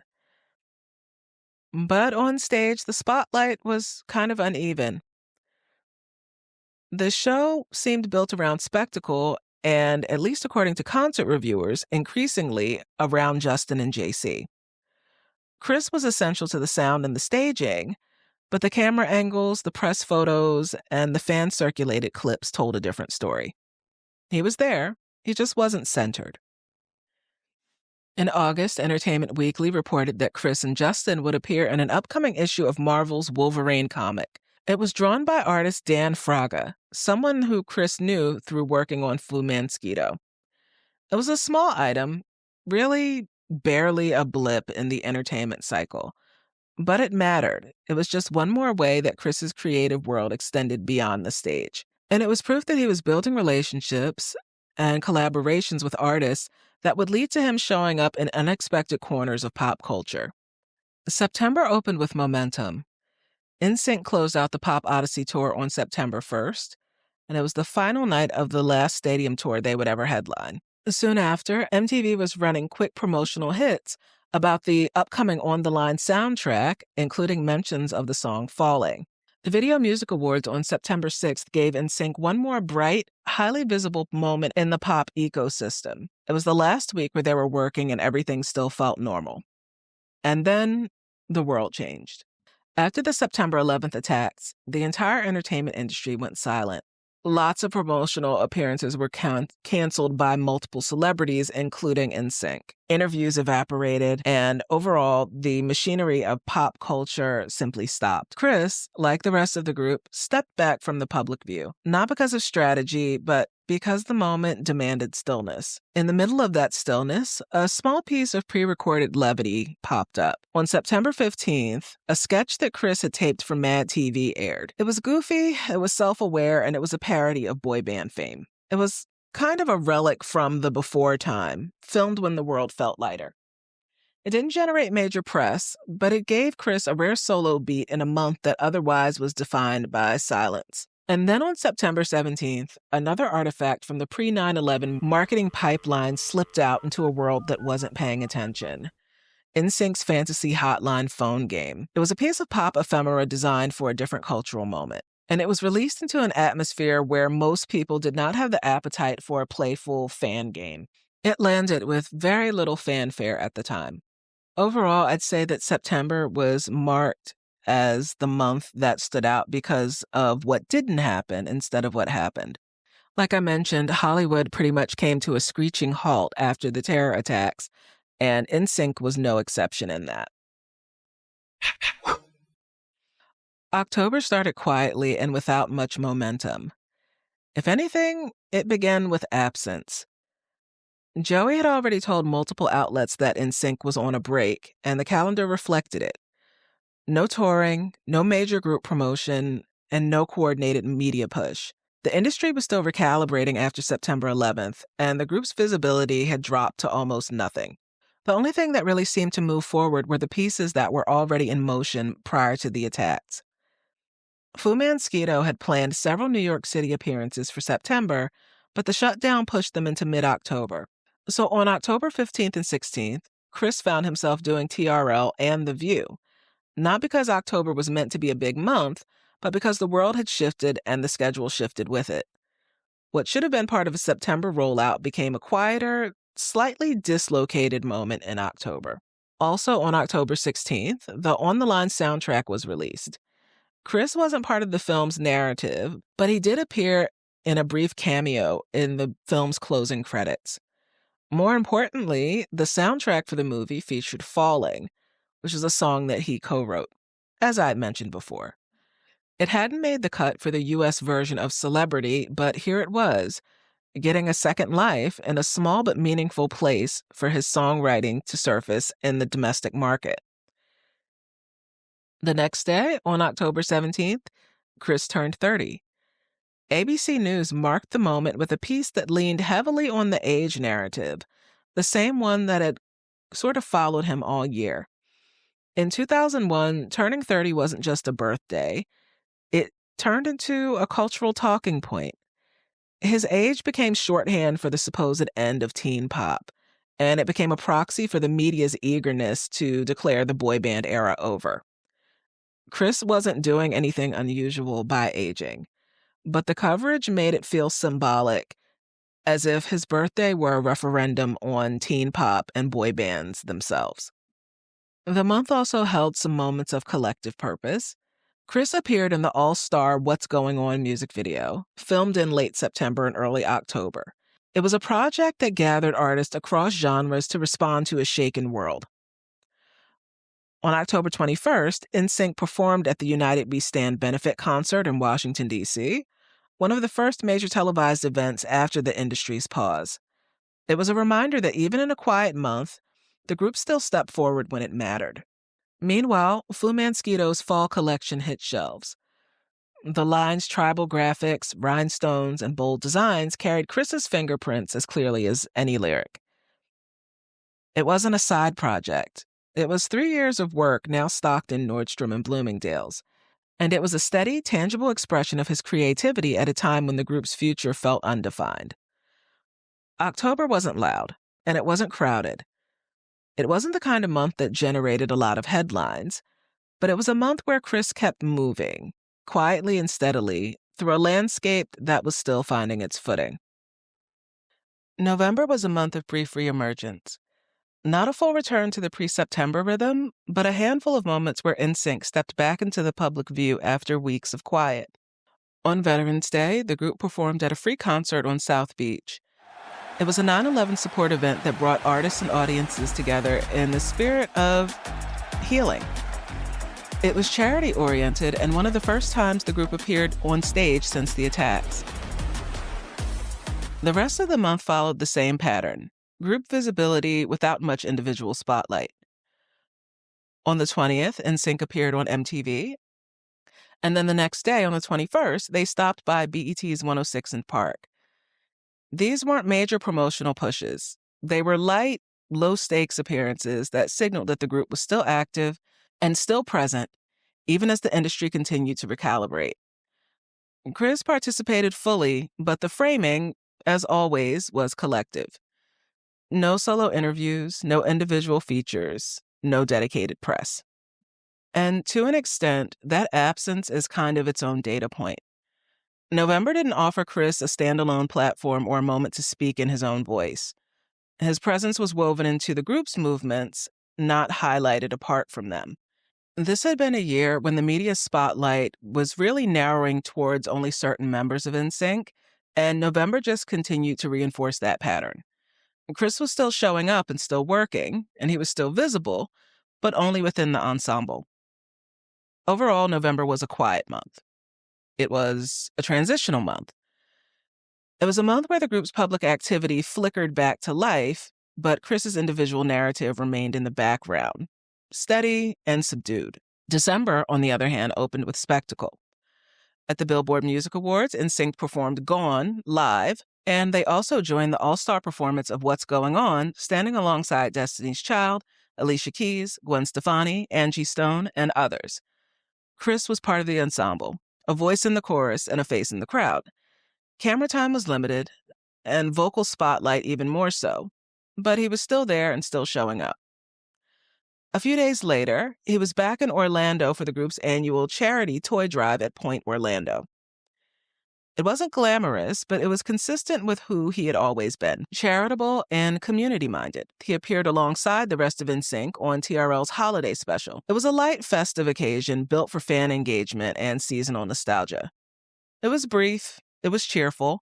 But on stage, the spotlight was kind of uneven. The show seemed built around spectacle and, at least according to concert reviewers, increasingly around Justin and JC. Chris was essential to the sound and the staging, but the camera angles, the press photos, and the fan-circulated clips told a different story. He was there, he just wasn't centered. In August, Entertainment Weekly reported that Chris and Justin would appear in an upcoming issue of Marvel's Wolverine comic. It was drawn by artist Dan Fraga, someone who Chris knew through working on FuMan Skeeto. It was a small item, really barely a blip in the entertainment cycle. But it mattered. It was just one more way that Chris's creative world extended beyond the stage. And it was proof that he was building relationships and collaborations with artists that would lead to him showing up in unexpected corners of pop culture. September opened with momentum. NSYNC closed out the Pop Odyssey tour on September 1st, and it was the final night of the last stadium tour they would ever headline. Soon after, MTV was running quick promotional hits about the upcoming On the Line soundtrack, including mentions of the song Falling. The Video Music Awards on September 6th gave NSYNC one more bright, highly visible moment in the pop ecosystem. It was the last week where they were working and everything still felt normal. And then the world changed. After the September 11th attacks, the entire entertainment industry went silent. Lots of promotional appearances were canceled by multiple celebrities, including NSYNC. Interviews evaporated, and overall, the machinery of pop culture simply stopped. Chris, like the rest of the group, stepped back from the public view, not because of strategy, but because the moment demanded stillness. In the middle of that stillness, a small piece of pre-recorded levity popped up. On September 15th, a sketch that Chris had taped for Mad TV aired. It was goofy, it was self-aware, and it was a parody of boy band fame. It was kind of a relic from the before time, filmed when the world felt lighter. It didn't generate major press, but it gave Chris a rare solo beat in a month that otherwise was defined by silence. And then on September 17th, another artifact from the pre-9/11 marketing pipeline slipped out into a world that wasn't paying attention. NSYNC's Fantasy Hotline phone game. It was a piece of pop ephemera designed for a different cultural moment. And it was released into an atmosphere where most people did not have the appetite for a playful fan game. It landed with very little fanfare at the time. Overall, I'd say that September was marked as the month that stood out because of what didn't happen instead of what happened. Like I mentioned, Hollywood pretty much came to a screeching halt after the terror attacks, and NSYNC was no exception in that. October started quietly and without much momentum. If anything, it began with absence. Joey had already told multiple outlets that NSYNC was on a break, and the calendar reflected it. No touring, no major group promotion, and no coordinated media push. The industry was still recalibrating after September 11th, and the group's visibility had dropped to almost nothing. The only thing that really seemed to move forward were the pieces that were already in motion prior to the attacks. FuMan Skeeto had planned several New York City appearances for September, but the shutdown pushed them into mid-October. So on October 15th and 16th, Chris found himself doing TRL and The View. Not because October was meant to be a big month, but because the world had shifted and the schedule shifted with it. What should have been part of a September rollout became a quieter, slightly dislocated moment in October. Also on October 16th, the On the Line soundtrack was released. Chris wasn't part of the film's narrative, but he did appear in a brief cameo in the film's closing credits. More importantly, the soundtrack for the movie featured Falling, which is a song that he co-wrote, as I had mentioned before. It hadn't made the cut for the U.S. version of Celebrity, but here it was, getting a second life in a small but meaningful place for his songwriting to surface in the domestic market. The next day, on October 17th, Chris turned 30. ABC News marked the moment with a piece that leaned heavily on the age narrative, the same one that had sort of followed him all year. In 2001, turning 30 wasn't just a birthday. It turned into a cultural talking point. His age became shorthand for the supposed end of teen pop, and it became a proxy for the media's eagerness to declare the boy band era over. Chris wasn't doing anything unusual by aging, but the coverage made it feel symbolic, as if his birthday were a referendum on teen pop and boy bands themselves. The month also held some moments of collective purpose. Chris appeared in the all-star What's Going On music video, filmed in late September and early October. It was a project that gathered artists across genres to respond to a shaken world. On October 21st, NSYNC performed at the United We Stand benefit concert in Washington, D.C., one of the first major televised events after the industry's pause. It was a reminder that even in a quiet month, the group still stepped forward when it mattered. Meanwhile, FuMan Skeeto's fall collection hit shelves. The line's tribal graphics, rhinestones, and bold designs carried Chris's fingerprints as clearly as any lyric. It wasn't a side project. It was 3 years of work now stocked in Nordstrom and Bloomingdale's. And it was a steady, tangible expression of his creativity at a time when the group's future felt undefined. October wasn't loud, and it wasn't crowded. It wasn't the kind of month that generated a lot of headlines, but it was a month where Chris kept moving, quietly and steadily, through a landscape that was still finding its footing. November was a month of brief reemergence. Not a full return to the pre-September rhythm, but a handful of moments where NSYNC stepped back into the public view after weeks of quiet. On Veterans Day, the group performed at a free concert on South Beach. It was a 9/11 support event that brought artists and audiences together in the spirit of healing. It was charity-oriented and one of the first times the group appeared on stage since the attacks. The rest of the month followed the same pattern. Group visibility without much individual spotlight. On the 20th, NSYNC appeared on MTV. And then the next day, on the 21st, they stopped by BET's 106 in Park. These weren't major promotional pushes. They were light, low-stakes appearances that signaled that the group was still active and still present, even as the industry continued to recalibrate. Chris participated fully, but the framing, as always, was collective. No solo interviews, no individual features, no dedicated press. And to an extent, that absence is kind of its own data point. November didn't offer Chris a standalone platform or a moment to speak in his own voice. His presence was woven into the group's movements, not highlighted apart from them. This had been a year when the media spotlight was really narrowing towards only certain members of NSYNC, and November just continued to reinforce that pattern. Chris was still showing up and still working, and he was still visible, but only within the ensemble. Overall, November was a quiet month. It was a transitional month. It was a month where the group's public activity flickered back to life, but Chris's individual narrative remained in the background, steady and subdued. December, on the other hand, opened with spectacle. At the Billboard Music Awards, NSYNC performed Gone live, and they also joined the all-star performance of What's Going On, standing alongside Destiny's Child, Alicia Keys, Gwen Stefani, Angie Stone, and others. Chris was part of the ensemble, a voice in the chorus and a face in the crowd. Camera time was limited, and vocal spotlight even more so, but he was still there and still showing up. A few days later, he was back in Orlando for the group's annual charity toy drive at Point Orlando. It wasn't glamorous, but it was consistent with who he had always been, charitable and community-minded. He appeared alongside the rest of NSYNC on TRL's holiday special. It was a light, festive occasion built for fan engagement and seasonal nostalgia. It was brief, it was cheerful,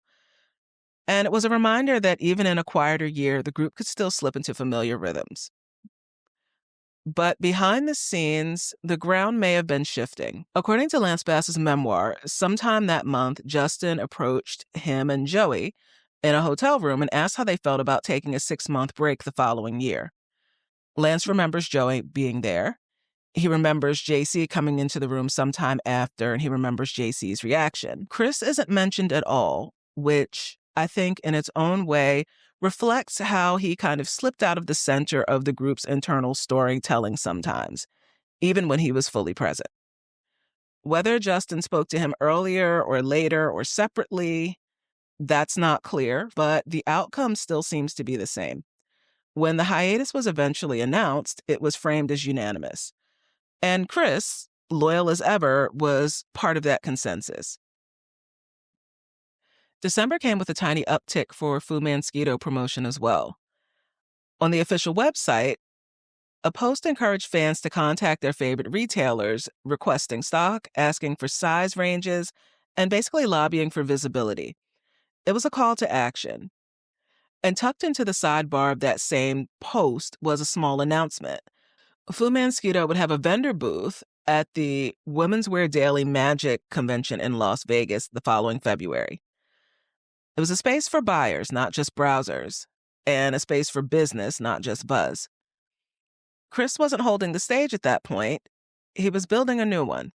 and it was a reminder that even in a quieter year, the group could still slip into familiar rhythms. But behind the scenes, the ground may have been shifting. According to Lance Bass's memoir, sometime that month, Justin approached him and Joey in a hotel room and asked how they felt about taking a 6-month break the following year. Lance remembers Joey being there. He remembers JC coming into the room sometime after, and he remembers JC's reaction. Chris isn't mentioned at all, which I think in its own way reflects how he kind of slipped out of the center of the group's internal storytelling sometimes, even when he was fully present. Whether Justin spoke to him earlier or later or separately, that's not clear, but the outcome still seems to be the same. When the hiatus was eventually announced, it was framed as unanimous. And Chris, loyal as ever, was part of that consensus. December came with a tiny uptick for FuMan Skeeto promotion as well. On the official website, a post encouraged fans to contact their favorite retailers, requesting stock, asking for size ranges, and basically lobbying for visibility. It was a call to action. And tucked into the sidebar of that same post was a small announcement. FuMan Skeeto would have a vendor booth at the Women's Wear Daily Magic Convention in Las Vegas the following February. It was a space for buyers, not just browsers, and a space for business, not just buzz. Chris wasn't holding the stage at that point. He was building a new one.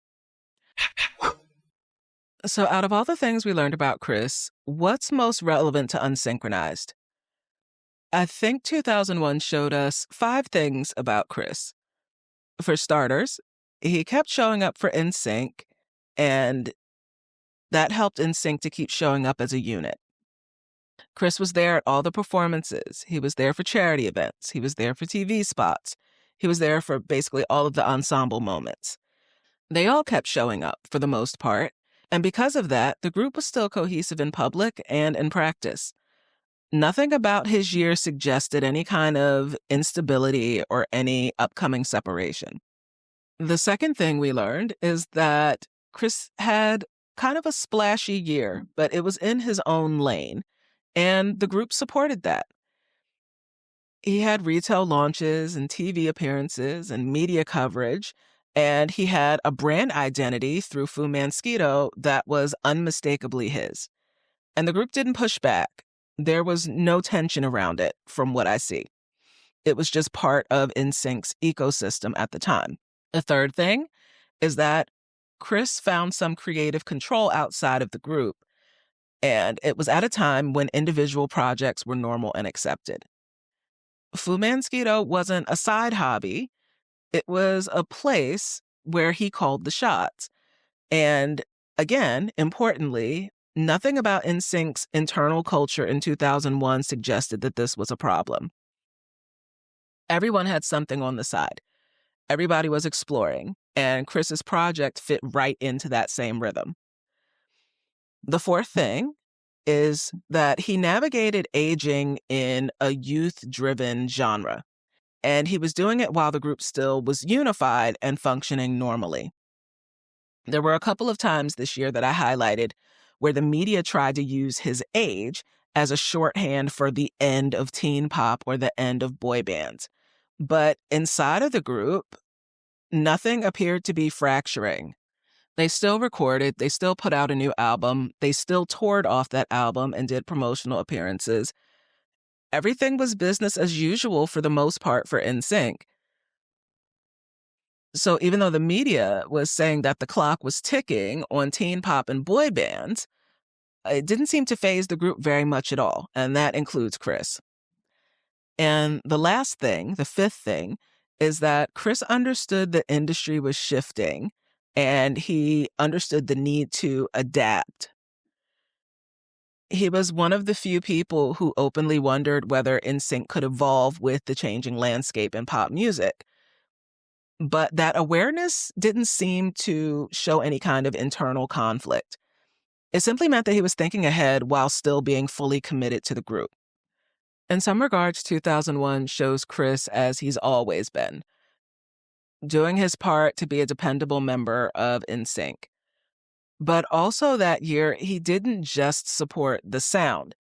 So out of all the things we learned about Chris, what's most relevant to Unsynchronized? I think 2001 showed us 5 things about Chris. For starters, he kept showing up for NSYNC, and that helped NSYNC to keep showing up as a unit. Chris was there at all the performances. He was there for charity events. He was there for TV spots. He was there for basically all of the ensemble moments. They all kept showing up for the most part, and because of that, the group was still cohesive in public and in practice. Nothing about his year suggested any kind of instability or any upcoming separation. The second thing we learned is that Chris had kind of a splashy year, but it was in his own lane, and the group supported that. He had retail launches and TV appearances and media coverage, and he had a brand identity through FuMan Skeeto that was unmistakably his. And the group didn't push back. There was no tension around it, from what I see. It was just part of NSYNC's ecosystem at the time. The third thing is that Chris found some creative control outside of the group, and it was at a time when individual projects were normal and accepted. FuMan Skeeto wasn't a side hobby. It was a place where he called the shots. And again, importantly, nothing about NSYNC's internal culture in 2001 suggested that this was a problem. Everyone had something on the side. Everybody was exploring, and Chris's project fit right into that same rhythm. The fourth thing is that he navigated aging in a youth-driven genre, and he was doing it while the group still was unified and functioning normally. There were a couple of times this year that I highlighted where the media tried to use his age as a shorthand for the end of teen pop or the end of boy bands. But inside of the group, nothing appeared to be fracturing. They still recorded, they still put out a new album, they still toured off that album and did promotional appearances. Everything was business as usual for the most part for NSYNC. So even though the media was saying that the clock was ticking on teen pop and boy bands, it didn't seem to faze the group very much at all, and that includes Chris. And the last thing, the fifth thing, is that Chris understood the industry was shifting, and he understood the need to adapt. He was one of the few people who openly wondered whether NSYNC could evolve with the changing landscape in pop music. But that awareness didn't seem to show any kind of internal conflict. It simply meant that he was thinking ahead while still being fully committed to the group. In some regards, 2001 shows Chris as he's always been, doing his part to be a dependable member of NSYNC. But also that year, he didn't just support the sound.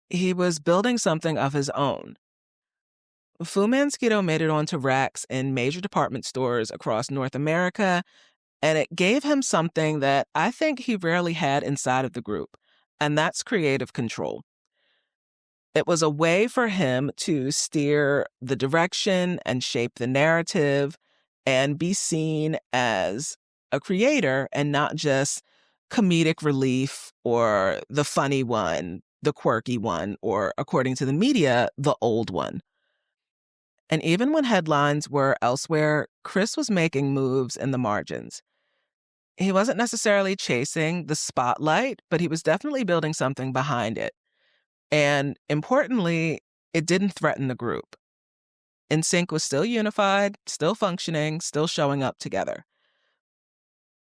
He was building something of his own. FuMan Skeeto made it onto racks in major department stores across North America, and it gave him something that I think he rarely had inside of the group, and that's creative control. It was a way for him to steer the direction and shape the narrative and be seen as a creator and not just comedic relief or the funny one, the quirky one, or according to the media, the old one. And even when headlines were elsewhere, Chris was making moves in the margins. He wasn't necessarily chasing the spotlight, but he was definitely building something behind it. And importantly, it didn't threaten the group. NSYNC was still unified, still functioning, still showing up together.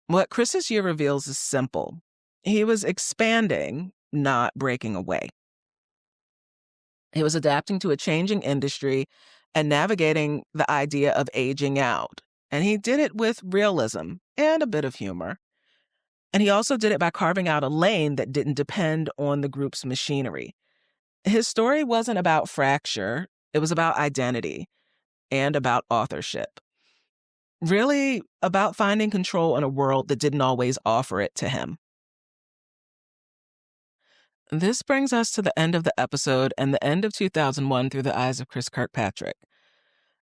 What Chris's year reveals is simple. He was expanding, not breaking away. He was adapting to a changing industry and navigating the idea of aging out. And he did it with realism and a bit of humor. And he also did it by carving out a lane that didn't depend on the group's machinery. His story wasn't about fracture, it was about identity and about authorship. Really about finding control in a world that didn't always offer it to him. This brings us to the end of the episode and the end of 2001 through the eyes of Chris Kirkpatrick.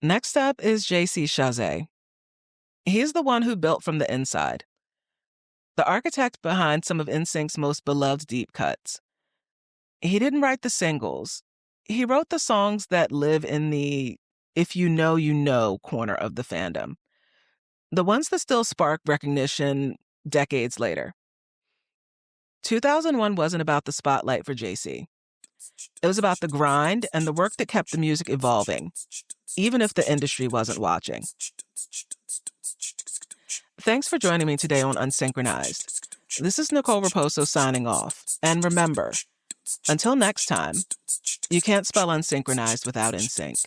Next up is JC Chasez. He's the one who built from the inside. The architect behind some of NSYNC's most beloved deep cuts. He didn't write the singles. He wrote the songs that live in the if you know corner of the fandom. The ones that still spark recognition decades later. 2001 wasn't about the spotlight for JC. It was about the grind and the work that kept the music evolving, even if the industry wasn't watching. Thanks for joining me today on Unsynchronized. This is Nicole Raposo signing off. And remember, until next time, you can't spell unsynchronized without NSYNC.